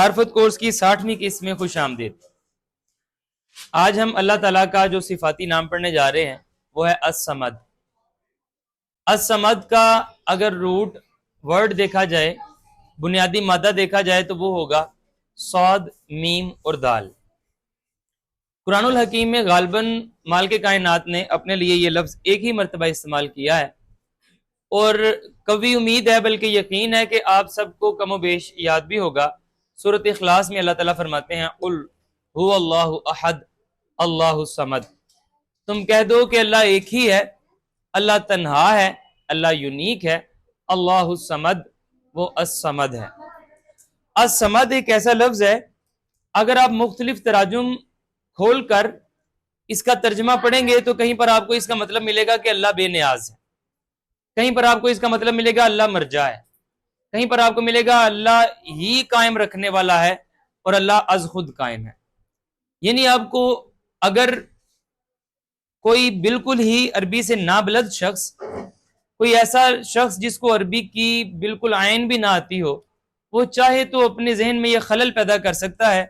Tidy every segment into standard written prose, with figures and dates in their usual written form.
معرفت کورس کی 60ویں قسط میں خوش آمدید۔ آج ہم اللہ تعالیٰ کا جو صفاتی نام پڑھنے جا رہے ہیں وہ ہے الصمد۔ الصمد کا اگر روٹ ورڈ دیکھا جائے، بنیادی مادہ دیکھا جائے تو وہ ہوگا صاد، میم اور دال۔ قرآن الحکیم میں غالباً مالک کائنات نے اپنے لیے یہ لفظ ایک ہی مرتبہ استعمال کیا ہے، اور قوی امید ہے بلکہ یقین ہے کہ آپ سب کو کم و بیش یاد بھی ہوگا۔ سورۃ اخلاص میں اللہ تعالیٰ فرماتے ہیں قل هو اللہ احد اللہ الصمد، تم کہہ دو کہ اللہ ایک ہی ہے، اللہ تنہا ہے، اللہ یونیک ہے، اللہ الصمد، وہ الصمد ہے۔ الصمد ایک ایسا لفظ ہے، اگر آپ مختلف تراجم کھول کر اس کا ترجمہ پڑھیں گے تو کہیں پر آپ کو اس کا مطلب ملے گا کہ اللہ بے نیاز ہے، کہیں پر آپ کو اس کا مطلب ملے گا اللہ مرجع ہے، کہیں پر آپ کو ملے گا اللہ ہی قائم رکھنے والا ہے اور اللہ از خود قائم ہے۔ یعنی آپ کو اگر کوئی بالکل ہی عربی سے نابلد شخص، کوئی ایسا شخص جس کو عربی کی بالکل عین بھی نہ آتی ہو، وہ چاہے تو اپنے ذہن میں یہ خلل پیدا کر سکتا ہے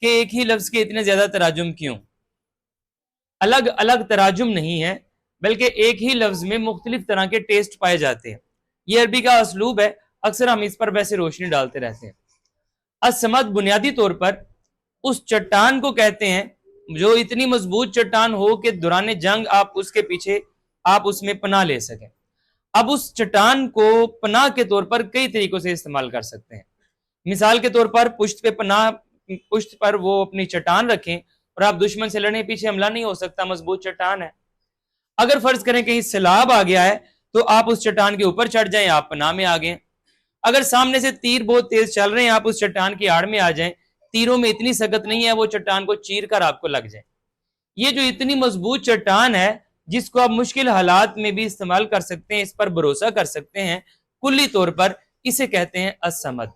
کہ ایک ہی لفظ کے اتنے زیادہ تراجم کیوں؟ الگ الگ تراجم نہیں ہے، بلکہ ایک ہی لفظ میں مختلف طرح کے ٹیسٹ پائے جاتے ہیں۔ یہ عربی کا اسلوب ہے، اکثر ہم اس پر ویسے روشنی ڈالتے رہتے ہیں۔ الصمد بنیادی طور پر اس چٹان کو کہتے ہیں جو اتنی مضبوط چٹان ہو کہ دوران جنگ آپ اس کے پیچھے آپ اس میں پناہ لے سکیں۔ اب اس چٹان کو پناہ کے طور پر کئی طریقوں سے استعمال کر سکتے ہیں۔ مثال کے طور پر پشت پہ پناہ، پشت پر وہ اپنی چٹان رکھیں اور آپ دشمن سے لڑنے پیچھے حملہ نہیں ہو سکتا، مضبوط چٹان ہے۔ اگر فرض کریں کہیں سیلاب آ گیا ہے تو آپ اس چٹان کے اوپر چڑھ جائیں، آپ پناہ میں آ گئے۔ اگر سامنے سے تیر بہت تیز چل رہے ہیں، آپ اس چٹان کی آڑ میں آ جائیں، تیروں میں اتنی سخت نہیں ہے، وہ چٹان کو چیر کر آپ کو لگ جائے۔ یہ جو اتنی مضبوط چٹان ہے جس کو آپ مشکل حالات میں بھی استعمال کر سکتے ہیں، اس پر بھروسہ کر سکتے ہیں، کلی طور پر اسے کہتے ہیں الصمد۔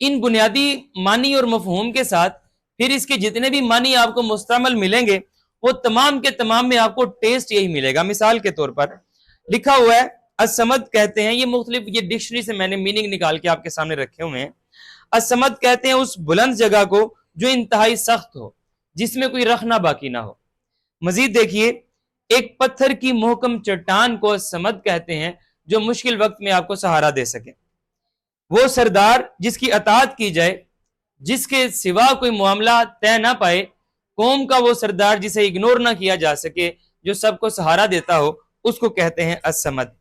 ان بنیادی معنی اور مفہوم کے ساتھ پھر اس کے جتنے بھی معنی آپ کو مستعمل ملیں گے وہ تمام کے تمام میں آپ کو ٹیسٹ یہی ملے گا۔ مثال کے طور پر لکھا ہوا ہے الصمد کہتے ہیں، یہ مختلف یہ ڈکشنری سے میں نے میننگ نکال کے آپ کے سامنے رکھے ہوئے ہیں۔ الصمد کہتے ہیں اس بلند جگہ کو جو انتہائی سخت ہو، جس میں کوئی رخنا باقی نہ ہو۔ مزید دیکھیے، ایک پتھر کی محکم چٹان کو الصمد کہتے ہیں جو مشکل وقت میں آپ کو سہارا دے سکے۔ وہ سردار جس کی اطاعت کی جائے، جس کے سوا کوئی معاملہ طے نہ پائے، قوم کا وہ سردار جسے اگنور نہ کیا جا سکے، جو سب کو سہارا دیتا ہو، اس کو کہتے ہیں الصمد۔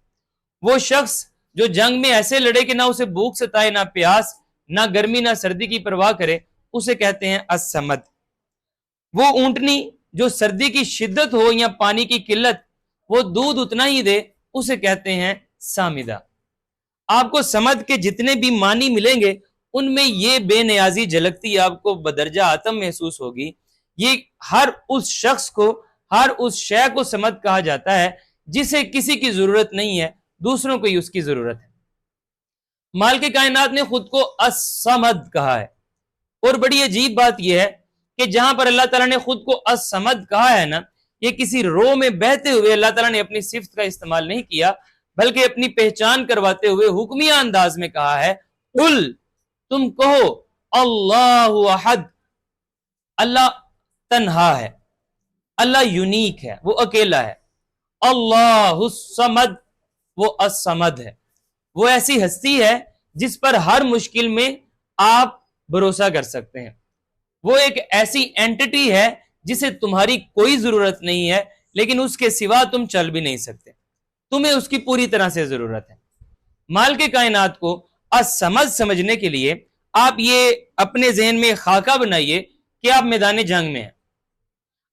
وہ شخص جو جنگ میں ایسے لڑے کہ نہ اسے بھوک ستائے، نہ پیاس، نہ گرمی، نہ سردی کی پرواہ کرے، اسے کہتے ہیں الصمد۔ وہ اونٹنی جو سردی کی شدت ہو یا پانی کی قلت، وہ دودھ اتنا ہی دے، اسے کہتے ہیں سامدہ۔ آپ کو صمد کے جتنے بھی معنی ملیں گے ان میں یہ بے نیازی جھلکتی آپ کو بدرجہ آتم محسوس ہوگی۔ یہ ہر اس شخص کو، ہر اس شے کو صمد کہا جاتا ہے جسے کسی کی ضرورت نہیں ہے، دوسروں کو ہی اس کی ضرورت ہے۔ مالک کائنات نے خود کو الصمد کہا ہے، اور بڑی عجیب بات یہ ہے کہ جہاں پر اللہ تعالیٰ نے خود کو الصمد کہا ہے نا، یہ کسی رو میں بہتے ہوئے اللہ تعالیٰ نے اپنی صفت کا استعمال نہیں کیا، بلکہ اپنی پہچان کرواتے ہوئے حکمیہ انداز میں کہا ہے قل، تم کہو اللہ احد، اللہ تنہا ہے، اللہ یونیک ہے، وہ اکیلا ہے، اللہ الصمد، وہ الصمد ہے، وہ ایسی ہستی ہے جس پر ہر مشکل میں آپ بھروسہ کر سکتے ہیں۔ وہ ایک ایسی اینٹی ہے جسے تمہاری کوئی ضرورت نہیں ہے، لیکن اس کے سوا تم چل بھی نہیں سکتے، تمہیں اس کی پوری طرح سے ضرورت ہے۔ مالک کائنات کو الصمد سمجھنے کے لیے آپ یہ اپنے ذہن میں خاکہ بنائیے کہ آپ میدان جنگ میں ہیں،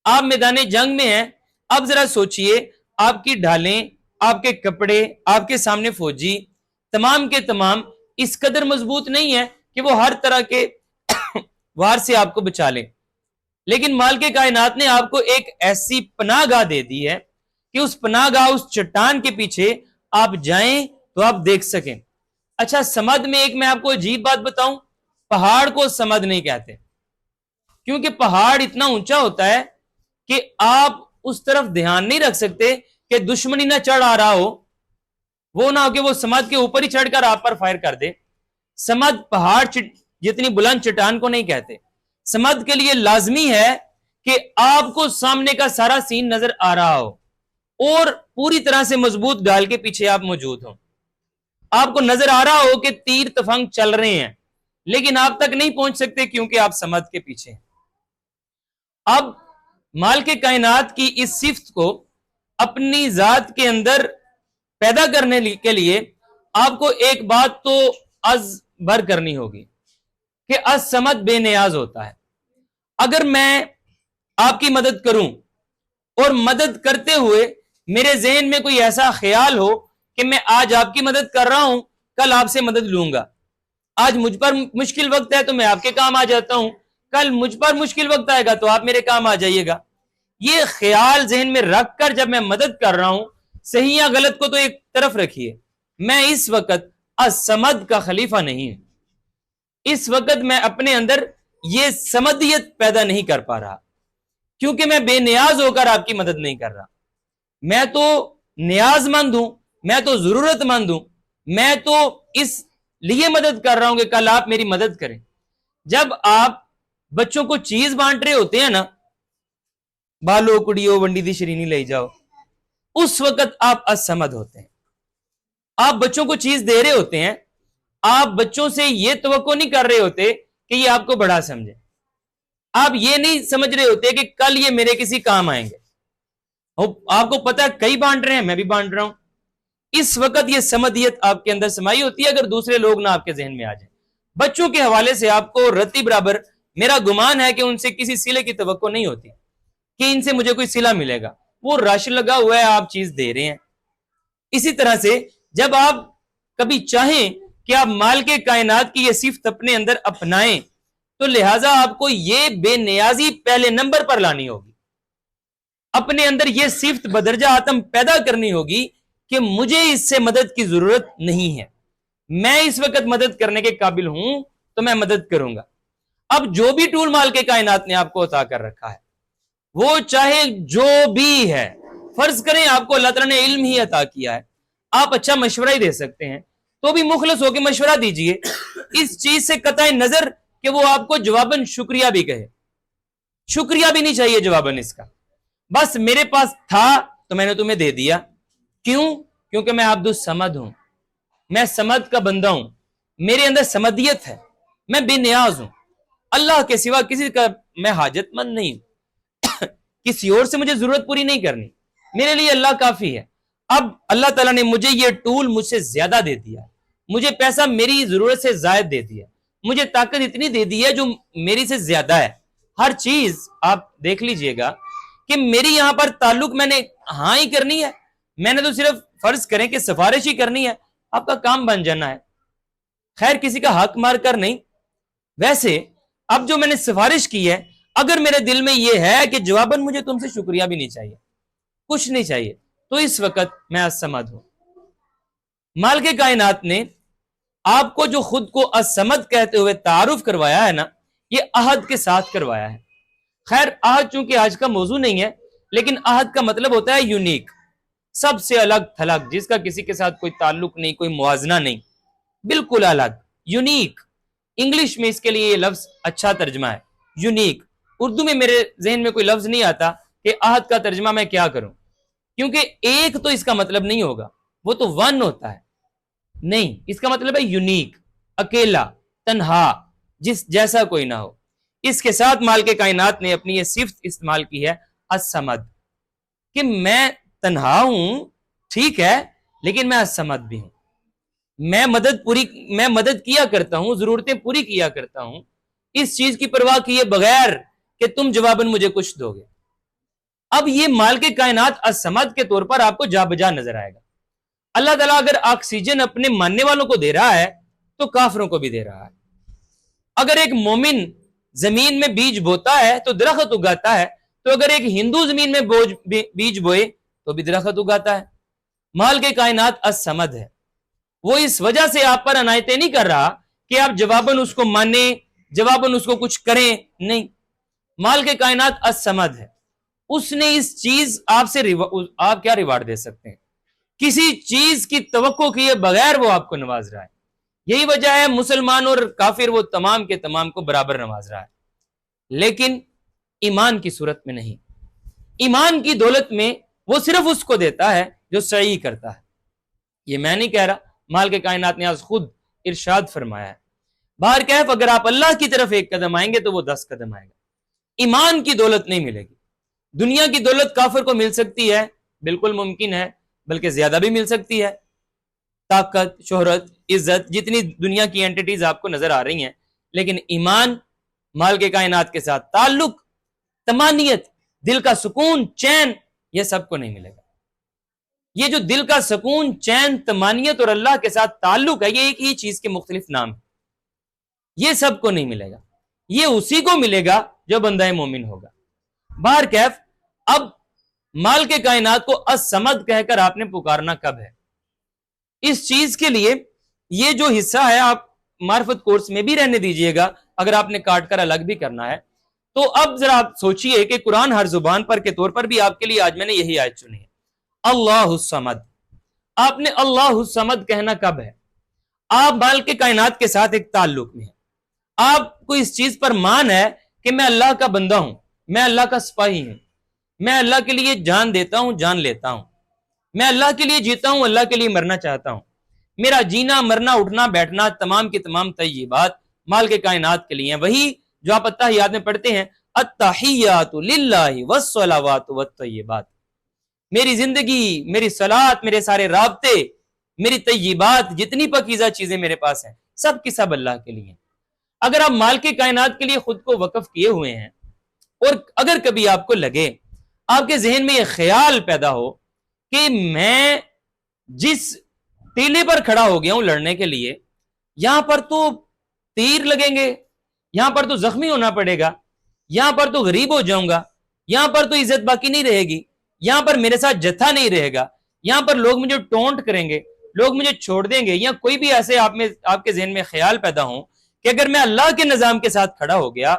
آپ میدان جنگ میں ہیں۔ اب ذرا سوچئے، آپ کی ڈھالیں، آپ کے کپڑے، آپ کے سامنے فوجی، تمام کے تمام اس قدر مضبوط نہیں ہے کہ وہ ہر طرح کے وار سے آپ کو بچا لیں، لیکن مالک کائنات نے آپ کو ایک ایسی پناہ گاہ دے دی ہے کہ اس پناہ گاہ، اس چٹان کے پیچھے آپ جائیں تو آپ دیکھ سکیں۔ اچھا، صمد میں ایک میں آپ کو عجیب بات بتاؤں، پہاڑ کو صمد نہیں کہتے، کیونکہ پہاڑ اتنا اونچا ہوتا ہے کہ آپ اس طرف دھیان نہیں رکھ سکتے کہ دشمنی نہ چڑھ آ رہا ہو، وہ نہ ہو کہ وہ صمد کے اوپر ہی چڑھ کر آپ پر فائر کر دے۔ صمد پہاڑ یہ اتنی بلند چٹان کو نہیں کہتے. سمد کے لیے لازمی ہے کہ آپ کو سامنے کا سارا سین نظر آ رہا ہو اور پوری طرح سے مضبوط ڈال کے پیچھے آپ موجود ہوں. آپ کو نظر آ رہا ہو کہ تیر تفنگ چل رہے ہیں لیکن آپ تک نہیں پہنچ سکتے کیونکہ آپ سمد کے پیچھے ہیں. اب مالک کائنات کی اس صفت کو اپنی ذات کے اندر پیدا کرنے کے لیے آپ کو ایک بات تو از بھر کرنی ہوگی کہ الصمد بے نیاز ہوتا ہے. اگر میں آپ کی مدد کروں اور مدد کرتے ہوئے میرے ذہن میں کوئی ایسا خیال ہو کہ میں آج آپ کی مدد کر رہا ہوں کل آپ سے مدد لوں گا, آج مجھ پر مشکل وقت ہے تو میں آپ کے کام آ جاتا ہوں, کل مجھ پر مشکل وقت آئے گا تو آپ میرے کام آ جائیے گا, یہ خیال ذہن میں رکھ کر جب میں مدد کر رہا ہوں, صحیح یا غلط کو تو ایک طرف رکھیے, میں اس وقت الصمد کا خلیفہ نہیں ہوں. اس وقت میں اپنے اندر یہ سمدیت پیدا نہیں کر پا رہا کیونکہ میں بے نیاز ہو کر آپ کی مدد نہیں کر رہا. میں تو نیاز مند ہوں, میں تو ضرورت مند ہوں, میں تو اس لیے مدد کر رہا ہوں کہ کل آپ میری مدد کریں. جب آپ بچوں کو چیز بانٹ رہے ہوتے ہیں نا, بالو کڑیو ونڈی دی شرینی لے جاؤ, اس وقت آپ الصمد ہوتے ہیں. آپ بچوں کو چیز دے رہے ہوتے ہیں, آپ بچوں سے یہ توقع نہیں کر رہے ہوتے کہ یہ آپ کو بڑا سمجھے, آپ یہ نہیں سمجھ رہے ہوتے کہ کل یہ میرے کسی کام آئیں گے. آپ کو پتا ہے کئی بانٹ رہے ہیں, میں بھی بانٹ رہا ہوں. اس وقت یہ سمدیت آپ کے اندر سمائی ہوتی ہے اگر دوسرے لوگ نہ آپ کے ذہن میں آ جائیں. بچوں کے حوالے سے آپ کو رتی برابر میرا گمان ہے کہ ان سے کسی صلے کی توقع نہیں ہوتی کہ ان سے مجھے کوئی صلہ ملے گا, وہ رش لگا ہوا ہے, آپ چیز دے رہے ہیں. اسی طرح سے جب آپ کبھی چاہیں کہ آپ مالک کائنات کی یہ صفت اپنے اندر اپنائیں تو لہٰذا آپ کو یہ بے نیازی پہلے نمبر پر لانی ہوگی, اپنے اندر یہ صفت بدرجہ آتم پیدا کرنی ہوگی کہ مجھے اس سے مدد کی ضرورت نہیں ہے, میں اس وقت مدد کرنے کے قابل ہوں تو میں مدد کروں گا. اب جو بھی ٹول مالک کائنات نے آپ کو عطا کر رکھا ہے وہ چاہے جو بھی ہے, فرض کریں آپ کو اللہ تعالیٰ نے علم ہی عطا کیا ہے, آپ اچھا مشورہ ہی دے سکتے ہیں تو بھی مخلص ہو کے مشورہ دیجئے, اس چیز سے قطع نظر کہ وہ آپ کو جواباً شکریہ بھی کہے, شکریہ بھی نہیں چاہیے جواباً اس کا, بس میرے پاس تھا تو میں نے تمہیں دے دیا. کیوں؟ کیونکہ میں عبد الصمد ہوں, میں صمد کا بندہ ہوں, میرے اندر صمدیت ہے, میں بے نیاز ہوں, اللہ کے سوا کسی کا میں حاجت مند نہیں ہوں, کسی اور سے مجھے ضرورت پوری نہیں کرنی, میرے لیے اللہ کافی ہے. اب اللہ تعالیٰ نے مجھے یہ ٹول مجھ سے زیادہ دے دیا, مجھے پیسہ میری ضرورت سے زائد دے دیا, مجھے طاقت اتنی دے دی ہے جو میری سے زیادہ ہے. ہر چیز آپ دیکھ لیجئے گا کہ میری یہاں پر تعلق میں نے ہاں ہی کرنی ہے, میں نے تو صرف فرض کریں کہ سفارش ہی کرنی ہے, آپ کا کام بن جانا ہے, خیر کسی کا حق مار کر نہیں. ویسے اب جو میں نے سفارش کی ہے, اگر میرے دل میں یہ ہے کہ جواباً مجھے تم سے شکریہ بھی نہیں چاہیے, کچھ نہیں چاہیے, تو اس وقت میں الصمد ہوں. مالک کائنات نے آپ کو جو خود کو الصمد کہتے ہوئے تعارف کروایا ہے نا, یہ عہد کے ساتھ کروایا ہے. خیر عہد چونکہ آج کا موضوع نہیں ہے, لیکن عہد کا مطلب ہوتا ہے یونیک, سب سے الگ تھلگ, جس کا کسی کے ساتھ کوئی تعلق نہیں, کوئی موازنہ نہیں, بالکل الگ, یونیک. انگلش میں اس کے لیے یہ لفظ اچھا ترجمہ ہے, یونیک. اردو میں میرے ذہن میں کوئی لفظ نہیں آتا کہ عہد کا ترجمہ میں کیا کروں, کیونکہ ایک تو اس کا مطلب نہیں ہوگا, وہ تو ون ہوتا ہے, نہیں, اس کا مطلب ہے یونیک, اکیلا, تنہا, جس جیسا کوئی نہ ہو. اس کے ساتھ مالک کائنات نے اپنی یہ صفت استعمال کی ہے الصمد, کہ میں تنہا ہوں ٹھیک ہے لیکن میں الصمد بھی ہوں, میں مدد کیا کرتا ہوں, ضرورتیں پوری کیا کرتا ہوں, اس چیز کی پرواہ کیے بغیر کہ تم جواباً مجھے کچھ دو گے. اب یہ مالک کائنات الصمد کے طور پر آپ کو جا بجا نظر آئے گا. اللہ تعالیٰ اگر آکسیجن اپنے ماننے والوں کو دے رہا ہے تو کافروں کو بھی دے رہا ہے. اگر ایک مومن زمین میں بیج بوتا ہے تو درخت اگاتا ہے, تو اگر ایک ہندو زمین میں بیج بوئے تو بھی درخت اگاتا ہے. مال کے کائنات الصمد ہے, وہ اس وجہ سے آپ پر عنایتیں نہیں کر رہا کہ آپ جواباً اس کو مانیں, جواباً اس کو کچھ کریں, نہیں. مال کے کائنات الصمد ہے, اس نے اس چیز آپ کیا ریوارڈ دے سکتے ہیں, کسی چیز کی توقع کیے بغیر وہ آپ کو نواز رہا ہے. یہی وجہ ہے مسلمان اور کافر وہ تمام کے تمام کو برابر نواز رہا ہے، لیکن ایمان کی صورت میں نہیں۔ ایمان کی دولت میں وہ صرف اس کو دیتا ہے جو سعی کرتا ہے۔ یہ میں نہیں کہہ رہا، مالک کائنات نے آج خود ارشاد فرمایا ہے، بہر کیف اگر آپ اللہ کی طرف ایک قدم آئیں گے تو وہ 10 قدم آئے گا۔ ایمان کی دولت نہیں ملے گی۔ دنیا کی دولت کافر کو مل سکتی ہے، بالکل ممکن ہے، بلکہ زیادہ بھی مل سکتی ہے، طاقت، شہرت، عزت، جتنی دنیا کی اینٹیٹیز آپ کو نظر آ رہی ہیں، لیکن ایمان، مالک کائنات کے ساتھ تعلق، طمانینت، دل کا سکون، چین، یہ سب کو نہیں ملے گا۔ یہ جو دل کا سکون، چین، طمانینت اور اللہ کے ساتھ تعلق ہے، یہ ایک ہی چیز کے مختلف نام ہیں، یہ سب کو نہیں ملے گا۔ یہ اسی کو ملے گا جو بندہ مومن ہوگا۔ بہر کیف اب مالک کائنات کو الصمد کہہ کر آپ نے پکارنا کب ہے؟ اس چیز کے لیے یہ جو حصہ ہے آپ معرفت کورس میں بھی رہنے دیجئے گا، اگر آپ نے کاٹ کر الگ بھی کرنا ہے تو اب ذرا آپ سوچئے کہ قرآن ہر زبان پر کے طور پر بھی آپ کے لیے آج میں نے یہی آیت چنی ہے، اللہ الصمد۔ آپ نے اللہ الصمد کہنا کب ہے؟ آپ مالک کائنات کے ساتھ ایک تعلق میں ہیں، آپ کو اس چیز پر مان ہے کہ میں اللہ کا بندہ ہوں، میں اللہ کا سپاہی ہوں، میں اللہ کے لیے جان دیتا ہوں، جان لیتا ہوں، میں اللہ کے لیے جیتا ہوں، اللہ کے لیے مرنا چاہتا ہوں، میرا جینا، مرنا، اٹھنا، بیٹھنا، تمام کی تمام طیبات مالک کائنات کے لیے ہیں۔ وہی جو آپ اتحیات میں پڑھتے ہیں، التحیات للہ والصلوات والطیبات، میری زندگی، میری صلات، میرے سارے رابطے، میری طیبات، جتنی پاکیزہ چیزیں میرے پاس ہیں، سب کی سب اللہ کے لیے ہیں۔ اگر آپ مالک کائنات کے لیے خود کو وقف کیے ہوئے ہیں اور اگر کبھی آپ کو لگے، آپ کے ذہن میں یہ خیال پیدا ہو کہ میں جس ٹیلے پر کھڑا ہو گیا ہوں لڑنے کے لیے، یہاں پر تو تیر لگیں گے، یہاں پر تو زخمی ہونا پڑے گا، یہاں پر تو غریب ہو جاؤں گا، یہاں پر تو عزت باقی نہیں رہے گی، یہاں پر میرے ساتھ جتھا نہیں رہے گا، یہاں پر لوگ مجھے ٹونٹ کریں گے، لوگ مجھے چھوڑ دیں گے، یا کوئی بھی ایسے آپ کے ذہن میں خیال پیدا ہوں کہ اگر میں اللہ کے نظام کے ساتھ کھڑا ہو گیا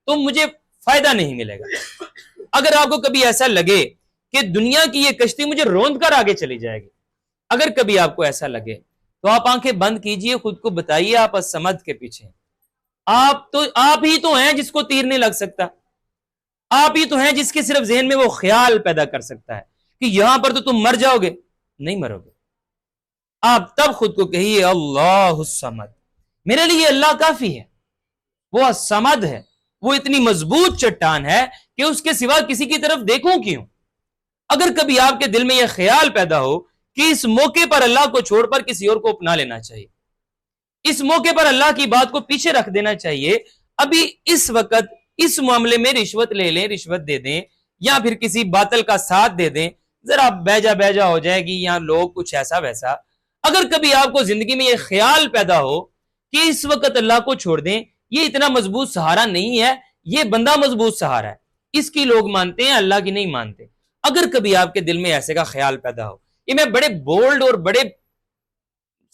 تو مجھے فائدہ نہیں ملے گا۔ اگر آپ کو کبھی ایسا لگے کہ دنیا کی یہ کشتی مجھے روند کر آگے چلی جائے گی، اگر کبھی آپ کو ایسا لگے تو آپ آنکھیں بند کیجئے، خود کو بتائیے آپ الصمد کے پیچھے، آپ ہی تو ہیں جس کو تیر نہیں لگ سکتا، آپ ہی تو ہیں جس کے صرف ذہن میں وہ خیال پیدا کر سکتا ہے کہ یہاں پر تو تم مر جاؤ گے، نہیں مرو گے۔ آپ تب خود کو کہیے اللہ الصمد، میرے لیے اللہ کافی ہے، وہ الصمد ہے، وہ اتنی مضبوط چٹان ہے کہ اس کے سوا کسی کی طرف دیکھوں کیوں؟ اگر کبھی آپ کے دل میں یہ خیال پیدا ہو کہ اس موقع پر اللہ کو چھوڑ کر کسی اور کو اپنا لینا چاہیے، اس موقع پر اللہ کی بات کو پیچھے رکھ دینا چاہیے، ابھی اس وقت اس معاملے میں رشوت لے لیں، رشوت دے دیں، یا پھر کسی باطل کا ساتھ دے دیں، ذرا بیجا ہو جائے گی، یا لوگ کچھ ایسا ویسا۔ اگر کبھی آپ کو زندگی میں یہ خیال پیدا ہو کہ اس وقت اللہ کو چھوڑ دیں، یہ اتنا مضبوط سہارا نہیں ہے، یہ بندہ مضبوط سہارا ہے، اس کی لوگ مانتے ہیں، اللہ کی نہیں مانتے۔ اگر کبھی آپ کے دل میں ایسے کا خیال پیدا ہو، یہ میں بڑے بولڈ اور بڑے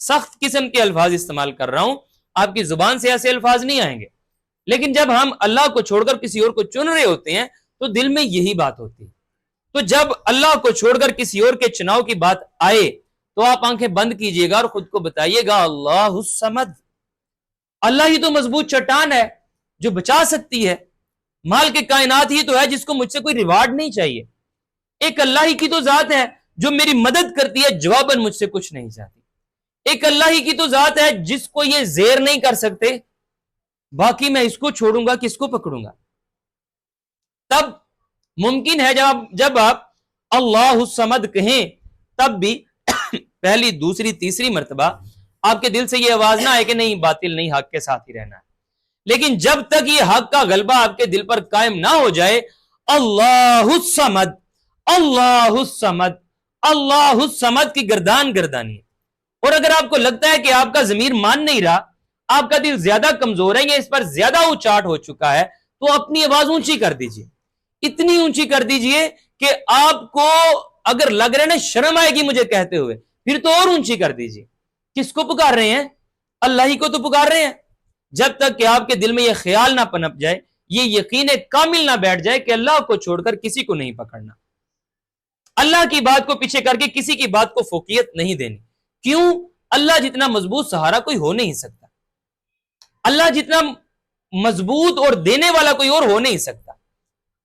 سخت قسم کے الفاظ استعمال کر رہا ہوں، آپ کی زبان سے ایسے الفاظ نہیں آئیں گے، لیکن جب ہم اللہ کو چھوڑ کر کسی اور کو چن رہے ہوتے ہیں تو دل میں یہی بات ہوتی ہے۔ تو جب اللہ کو چھوڑ کر کسی اور کے چناؤ کی بات آئے تو آپ آنکھیں بند کیجئے گا اور خود کو بتائیے گا اللہ الصمد، اللہ ہی تو مضبوط چٹان ہے جو بچا سکتی ہے، مالک کائنات ہی تو ہے جس کو مجھ سے کوئی ریوارڈ نہیں چاہیے، ایک اللہ ہی کی تو ذات ہے جو میری مدد کرتی ہے، جواباً مجھ سے کچھ نہیں چاہتی، ایک اللہ ہی کی تو ذات ہے جس کو یہ زیر نہیں کر سکتے، باقی میں اس کو چھوڑوں گا کس کو پکڑوں گا؟ تب ممکن ہے جب آپ اللہ الصمد کہیں تب بھی پہلی، دوسری، تیسری مرتبہ آپ کے دل سے یہ آواز نہ آئے کہ نہیں، باطل نہیں، حق کے ساتھ ہی رہنا ہے، لیکن جب تک یہ حق کا غلبہ آپ کے دل پر قائم نہ ہو جائے، اللہ الصمد، اللہ الصمد، اللہ الصمد کی گردان گردانی ہے۔ اور اگر آپ کو لگتا ہے کہ آپ کا ضمیر مان نہیں رہا، آپ کا دل زیادہ کمزور ہے یا اس پر زیادہ اچاٹ ہو چکا ہے، تو اپنی آواز اونچی کر دیجئے، اتنی اونچی کر دیجئے کہ آپ کو اگر لگ رہے نا شرم آئے گی مجھے کہتے ہوئے، پھر تو اور اونچی کر دیجئے۔ کس کو پکار رہے ہیں؟ اللہ ہی کو تو پکار رہے ہیں۔ جب تک کہ آپ کے دل میں یہ خیال نہ پنپ جائے، یہ یقین کامل نہ بیٹھ جائے کہ اللہ کو چھوڑ کر کسی کو نہیں پکڑنا، اللہ کی بات کو پیچھے کر کے کسی کی بات کو فوقیت نہیں دینی۔ کیوں؟ اللہ جتنا مضبوط سہارا کوئی ہو نہیں سکتا، اللہ جتنا مضبوط اور دینے والا کوئی اور ہو نہیں سکتا،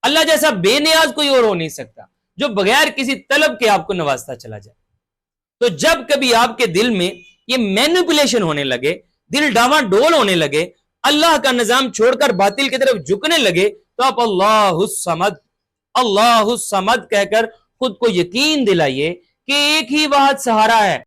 اللہ جیسا بے نیاز کوئی اور ہو نہیں سکتا جو بغیر کسی طلب کے آپ کو نوازتا چلا جائے۔ تو جب کبھی آپ کے دل میں یہ مینیپولیشن ہونے لگے، دل ڈاواں ڈول ہونے لگے، اللہ کا نظام چھوڑ کر باطل کی طرف جھکنے لگے، تو آپ اللہ الصمد کہہ کر خود کو یقین دلائیے کہ ایک ہی واحد سہارا ہے،